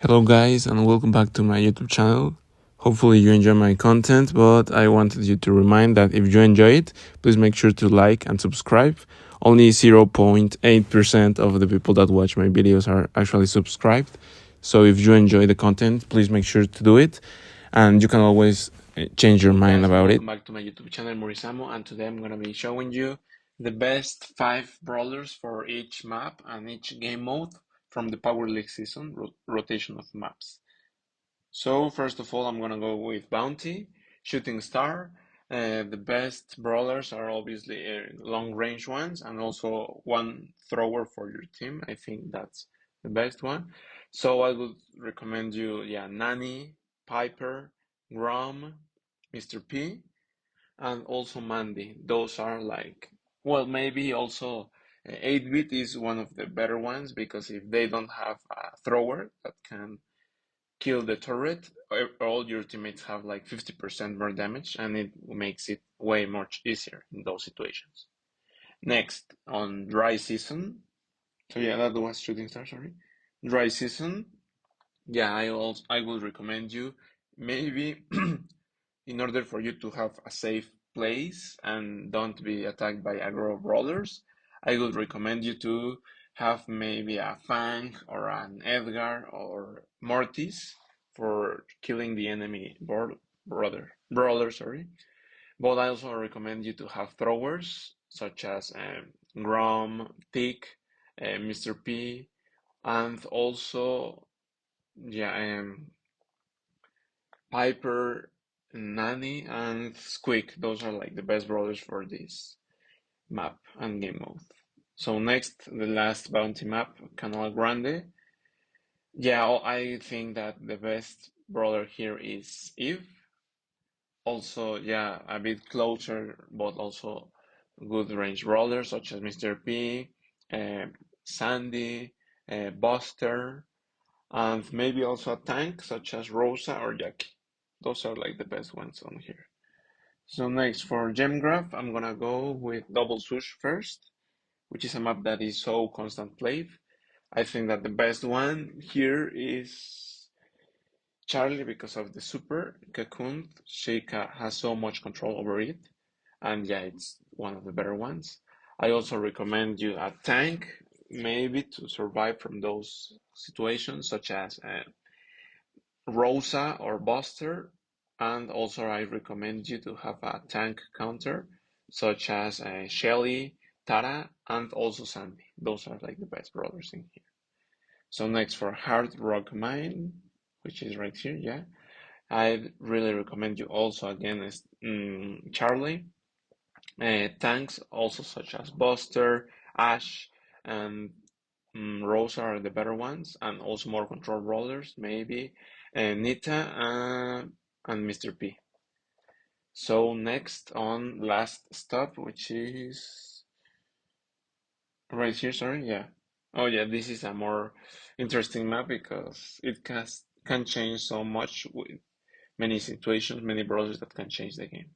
Hello, guys, and welcome back to my YouTube channel. Hopefully, you enjoy my content, but I wanted you to remind that if you enjoy it, please make sure to like and subscribe. Only 0.8% of the people that watch my videos are actually subscribed. So, if you enjoy the content, please make sure to do it, and you can always change your mind about it. Welcome back to my YouTube channel, Morisamo, and today I'm going to be showing you the best 5 brawlers for each map and each game mode from the Power League season rotation of maps. So first of all, I'm gonna go with Bounty, Shooting Star. The best brawlers are obviously long range ones and also one thrower for your team. I think that's the best one. So I would recommend you, Nani, Piper, Grom, Mr. P, and also Mandy. Those are like, well, maybe also 8-bit is one of the better ones because if they don't have a thrower that can kill the turret, all your teammates have like 50% more damage, and it makes it way much easier in those situations. Next, on dry season. So yeah, that was shooting star. Sorry, dry season. Yeah, I will recommend you maybe in order for you to have a safe place and don't be attacked by aggro brawlers. I would recommend you to have maybe a Fang or an Edgar or Mortis for killing the enemy brawler, sorry. But I also recommend you to have throwers such as Grom, Tick, Mr. P, and also yeah, Piper, Nani, and Squeak. Those are like the best brawlers for this map and game mode. So next, the last bounty map, Canal Grande. Yeah, I think that the best brawler here is Eve. Also, yeah, a bit closer, but also good range brawlers such as Mr. P, uh, Sandy, Buster, and maybe also a tank such as Rosa or Jackie. Those are like the best ones on here. So next for gem graph, I'm gonna go with double swoosh first, which is a map that is so constant played. I think that the best one here is Charlie because of the super cocoon. She has so much control over it, and yeah, it's one of the better ones. I also recommend you a tank, maybe to survive from those situations, such as Rosa or Buster, and also I recommend you to have a tank counter such as Shelly, Tara, and also Sandy. Those are like the best brawlers in here. So next for Hard Rock Mine, which is right here, yeah. I really recommend you also again is Charlie. Tanks also such as Buster, Ash, and Rosa are the better ones, and also more control brawlers, maybe Nita and Mr. P. So next on last stop, which is right here, sorry, yeah. Oh yeah, this is a more interesting map because it can change so much with many situations, many brawlers that can change the game.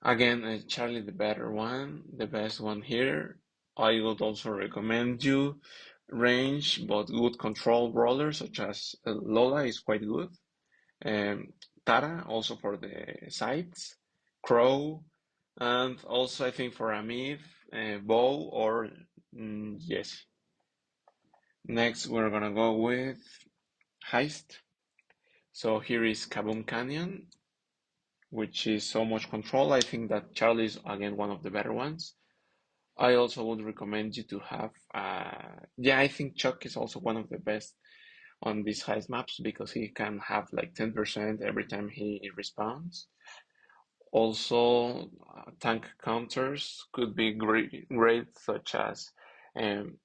Again, Charlie the better one, the best one here. I would also recommend you range but good control brawlers such as Lola is quite good. Tara also for the sides, Crow, and also I think for a mid, Bow or Jesse. Next, we're gonna go with Heist. So here is Kaboom Canyon, which is so much control. I think that Charlie is again one of the better ones. I also would recommend you to have, yeah, I think Chuck is also one of the best on these heist maps because he can have like 10% every time he respawns. Also, tank counters could be great such as um,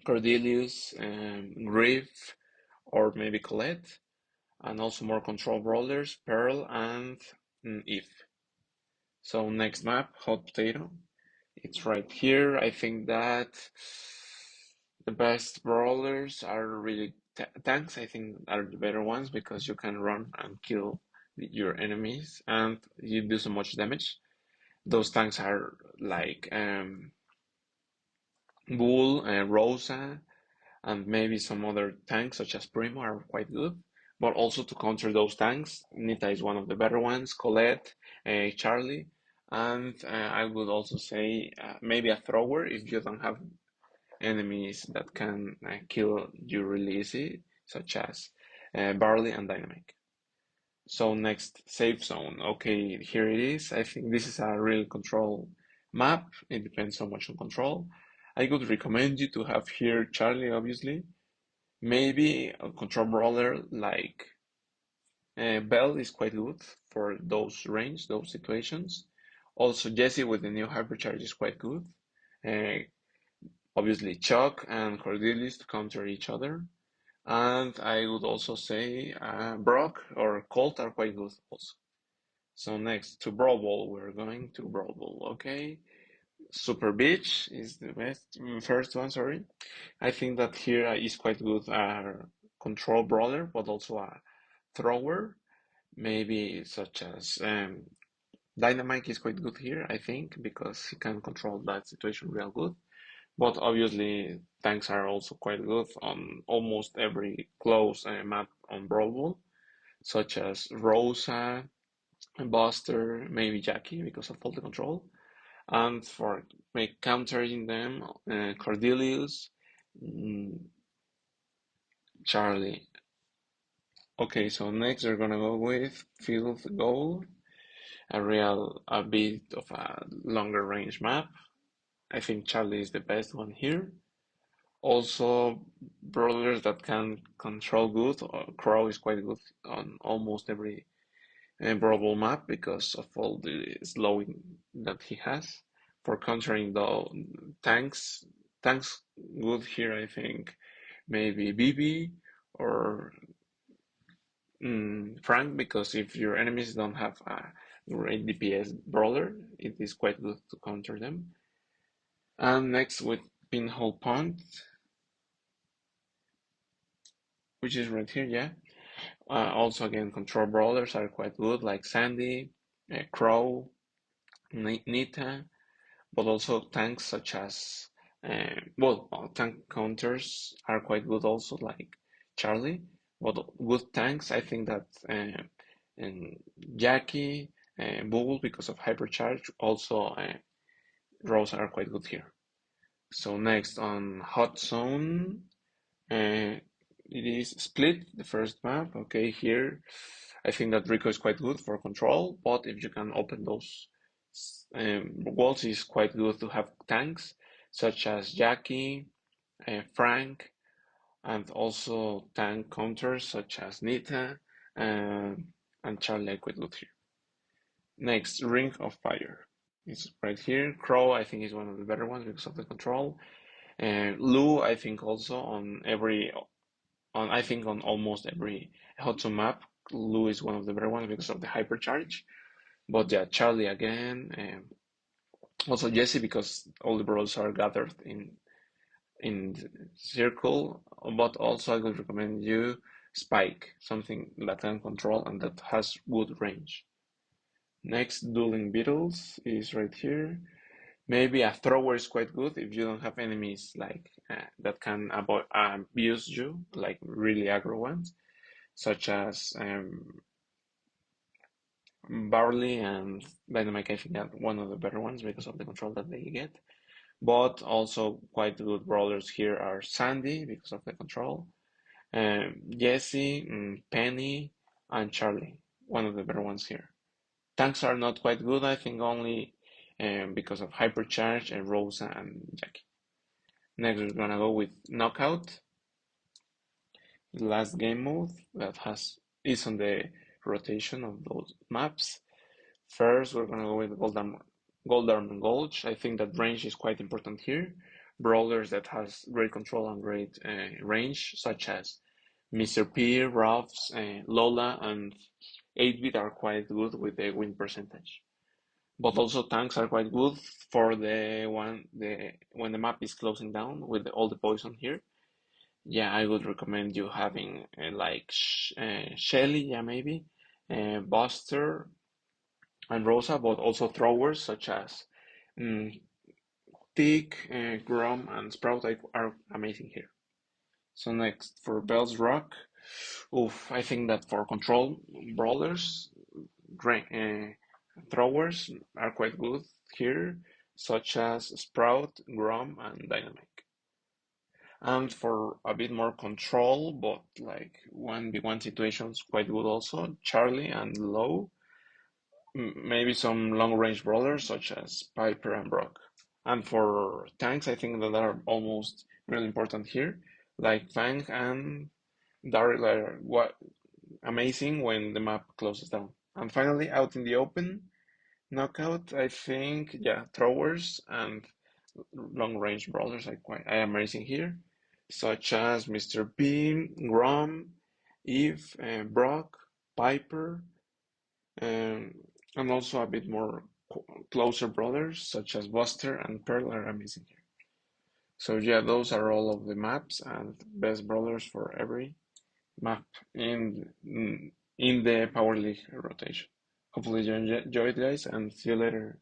Cordelius, Griff, or maybe Colette, and also more control brawlers, Pearl and Eve. So next map, Hot Potato. It's right here. I think that the best brawlers are really tanks. I think are the better ones because you can run and kill your enemies and you do so much damage. Those tanks are like Bull, Rosa, and maybe some other tanks such as Primo are quite good. But also to counter those tanks, Nita is one of the better ones, Colette, Charlie, and I would also say maybe a thrower if you don't have enemies that can kill you really easy, such as Barley and Dynamite. So next, safe zone. Okay, here it is. I think this is a real control map. It depends so much on control. I would recommend you to have here Charlie, obviously. Maybe a control brawler like Bell is quite good for those range, those situations. Also, Jesse with the new hypercharge is quite good. Uh, Obviously, Chuck and Cordelis to counter each other. And I would also say Brock or Colt are quite good also. So next to Brawl Ball, we're going to Brawl Ball. Okay, Super Beach is the best first one. Sorry, I think that here is quite good. Control brawler, but also a thrower, maybe such as Dynamite is quite good here. I think because he can control that situation real good. But obviously, tanks are also quite good on almost every close map on Brawl Ball, such as Rosa, Buster, maybe Jackie because of all the control. And for make countering them, Cordelius, mm, Charlie. Okay, so next we're gonna go with Field Goal, a bit of a longer range map. I think Charlie is the best one here. Also, brawlers that can control good. Crow is quite good on almost every brawlable map because of all the slowing that he has. For countering the tanks good here, I think maybe BB or Frank, because if your enemies don't have a great DPS brawler, it is quite good to counter them. And next with Pinhole Pond, which is right here, yeah. Also, again, control brawlers are quite good, like Sandy, Crow, Nita, but also tanks such as, tank counters are quite good also, like Charlie. But good tanks, I think that and Jackie, Bull, because of hypercharge, also Rose are quite good here. So next on Hot Zone, uh, it is split, the first map. Okay, here I think that Rico is quite good for control, but if you can open those walls, it's quite good to have tanks such as Jackie, Frank, and also tank counters such as Nita and Charlie are quite good here. Next, Ring of Fire. It's right here. Crow, I think, is one of the better ones because of the control. Lou, I think, also I think on almost every Hotsu map, Lou is one of the better ones because of the hypercharge. But yeah, Charlie again. Also Jesse because all the brawls are gathered in circle. But also I would recommend you Spike, something that can control and that has good range. Next, Dueling Beetles is right here. Maybe a thrower is quite good if you don't have enemies like that can abuse you, like really aggro ones, such as Barley and Dynamite. I think are one of the better ones because of the control that they get. But also quite good brawlers here are Sandy because of the control, Jesse, Penny, and Charlie. One of the better ones here. Tanks are not quite good. I think only because of Hypercharge and Rosa and Jackie. Next, we're gonna go with Knockout, the last game mode that has is on the rotation of those maps. First, we're gonna go with Goldarm and Gulch. I think that range is quite important here. Brawlers that has great control and great range, such as Mr. P, Ruffs, Lola, and 8-bit are quite good with the win percentage. But also tanks are quite good for the when the map is closing down with all the poison here. Yeah, I would recommend you having like Shelly, yeah, maybe, Buster and Rosa, but also throwers such as um, Tick, Grom, and Sprout are amazing here. So next for Bell's Rock, oof, I think that for control brawlers, throwers are quite good here, such as Sprout, Grom, and Dynamic. And for a bit more control, but like 1v1 situations, quite good also, Charlie and Low. Maybe some long range brawlers such as Piper and Brock. And for tanks, I think that are almost really important here, like Fang and Daryl are amazing when the map closes down. And finally, out in the open, knockout, I think, yeah, throwers and long range brawlers are amazing here, such as Mr. P, Grom, Eve, Brock, Piper, um, and also a bit more closer brothers such as Buster and Pearl are amazing here. So yeah, those are all of the maps and best brothers for every map in the Power League rotation. Hopefully you enjoyed, guys, and see you later.